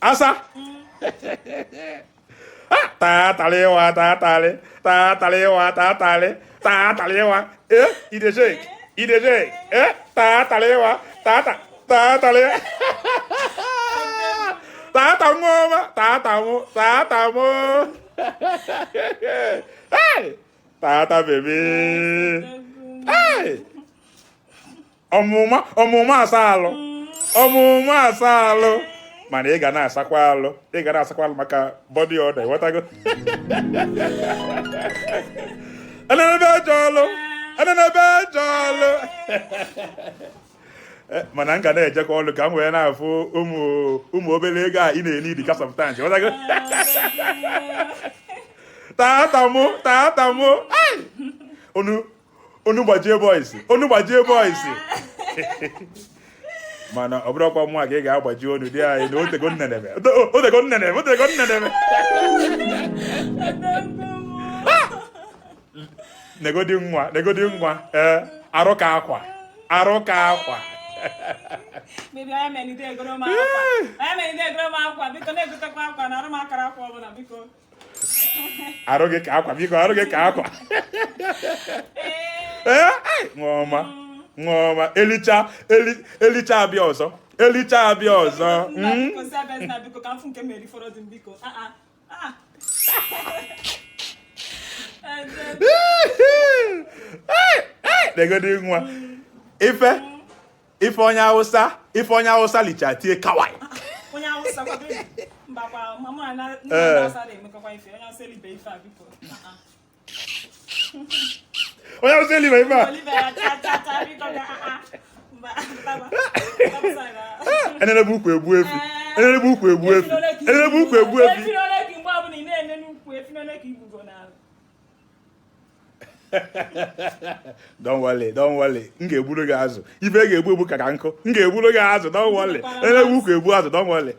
asa tatalewa tatalewa tatalewa he dey shake tatalewa tatalewa tatamo hey tata baby hey ọmụma asa alụ mana ị ga na-asakwa alụ maka body odor ịghọtago enenebe jọlụ mana m ga na-ejekwa ọlụ ka m wee na-afụ ụmụ obere ego a ị na-eni dị sometimes ịghọtago tatamụ onu gbajie boys mana ọ bụrụkwa mụ a ka ị ga-agbaji onu dị anyị na otego nneneme negodi nwa arụ ka akwa Maybe I am any day go ma akwa biko na-egotekwa akwa na arụ m akara akwa ọbụla biko arụ gị ka akwa nwa elicha abịa ọzọ biko ka mfu nke meri fọrọ dị biko negodi nwa ife onye Hausa licha tie kawai onye Hausa kwa mbakwa mama na Hausa na-emekọkwa ife onye Hausa libe ife a biko onye Hausa libe ife a enenebe ukwu egbu efi don't worry m ga-egburu gị azụ ife ga-egbu ka nkụ m ga-egburu gị azụ don't worry enenebe ukwu egbu azụ don't worry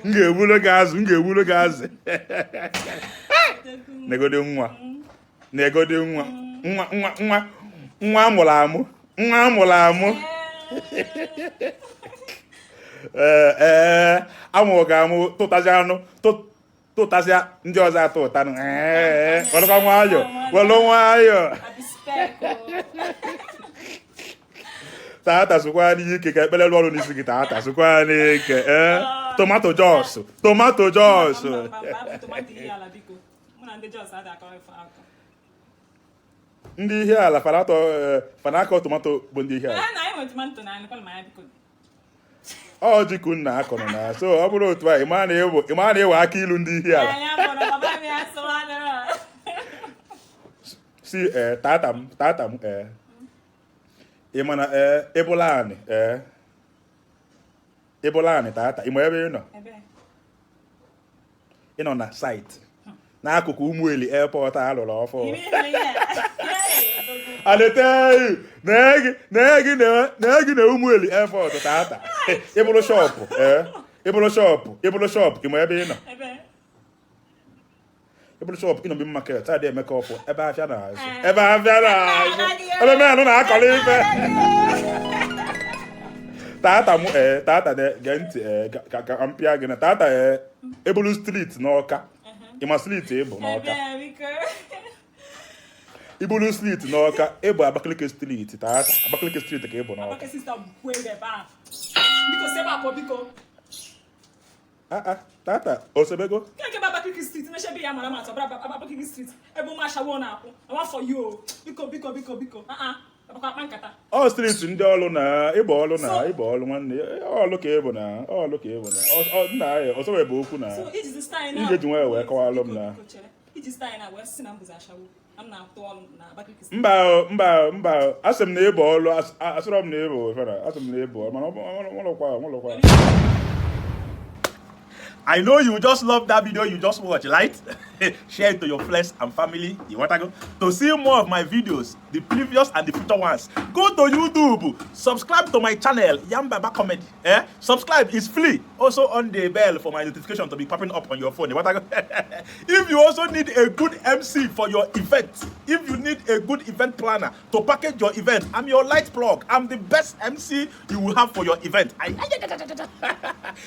m ga-egburu gị azụ negodi nwa amụrụ amụ amụrụ ga amụ tụtazịa ndị ọzọ atụ ụtanụ welụkwa nwayọ tata sụkwa n'ike ka ekpere ọrụ n'isi gị tata sụkwa n'ike tomato jọs ndị ihe ala fanakọ tomato bụ ndị ihe ala ọ jikụ nna akọrọ na so ọ bụrụ otu a ị ma na-ewe aka ilu ndị ihe ala si tata m ị ma na ịbụla anị tata ị ma ebe ị nọ na site n'akụkụ Ụmụeli airport a lụrụ ọfụ adeteghị na-egi na Ụmụeli airport tata ịbụrụ shọpụ ị ma ebe ị nọ ịbụrụ shọpụ ị nọ bi market a dị emeka ọfụ ebe afịa na-azụ ebe menụ na-akọrọ ife tata gee ntị ka mpịa gị na tata ebulu street n'Ọka ịma street ịbụ n'Ọka ibulu street n'Ọka ịbụ Abakaliki street tata Abakaliki street ka ịbụ n'Ọka tata osebego ọ street ndị ọlụ na ịbụ ọlụ nwanne ọlụ ka ịbụ na nna ya ọsọ wee bụ okwu na ị ga-eji nwayọ wee kọwalụ m na mba asị m na ịbụ ọlụ asịrọ m na ịbụ fera asị m na ịbụ ọlụ mana nwụlụkwa I know you just love that video you just watched, right? Share it to your friends and family. You want to go? To see more of my videos, the previous and the future ones, go to YouTube. Subscribe to my channel, Yam Baba Comedy. Subscribe, it's free. Also on the bell for my notification to be popping up on your phone. You want to go? If you also need a good MC for your event, if you need a good event planner to package your event, I'm your light plug. I'm the best MC you will have for your event.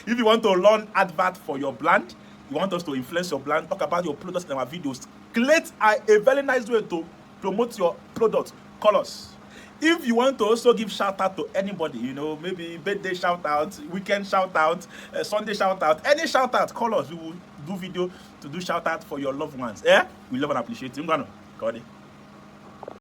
If you want to learn advert for your brand, you want us to influence your brand, talk about your products in our videos, create a very nice way to promote your product, call us. If you want to also give shout out to anybody, you know, maybe birthday shout out, weekend shout out, Sunday shout out, any shout out, call us. We will do video to do shout out for your loved ones. We love and appreciate you.